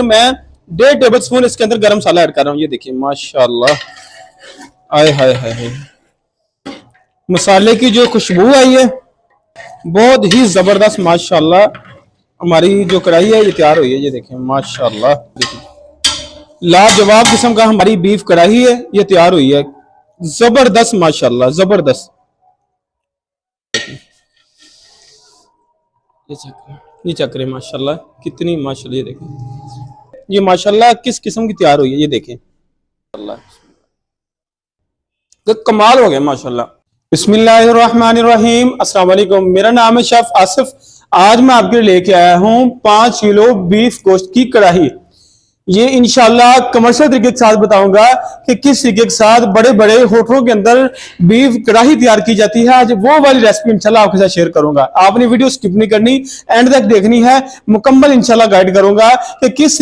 मैं 1.5 table spoon इसके अंदर गरम मसाला ऐड कर रहा हूँ। ये देखिए माशाल्लाह, आए हाय हाय, मसाले की जो खुशबू आई है बहुत ही जबरदस्त माशाल्लाह। हमारी जो कढ़ाई है ये तैयार हुई है। ये देखें माशाल्लाह, लाजवाब किस्म का हमारी बीफ कढ़ाई है, ये तैयार हुई है, जबरदस्त माशाल्लाह, जबरदस्त। ये चक्रे माशाल्लाह कितनी माशाल्लाह, ये देखें ये माशाल्लाह किस किस्म की तैयार हुई है। ये देखें तो कमाल हो गया माशाल्लाह। बिस्मिल्लाहिर्रहमानिर्रहीम, अस्सलाम वालेकुम। मेरा नाम है शेफ आसिफ। आज मैं आपके लिए लेके आया हूँ 5 किलो बीफ गोश्त की कढ़ाई। ये इंशाल्लाह कमर्शियल तरीके के साथ बताऊंगा कि किस तरीके के साथ बड़े बड़े होटलों के अंदर बीफ कढ़ाई तैयार की जाती है। आज वो वाली रेसिपी इंशाल्लाह आपके साथ शेयर करूंगा। आपने वीडियो स्किप नहीं करनी, एंड तक देखनी है, मुकम्मल इंशाल्लाह गाइड करूंगा कि किस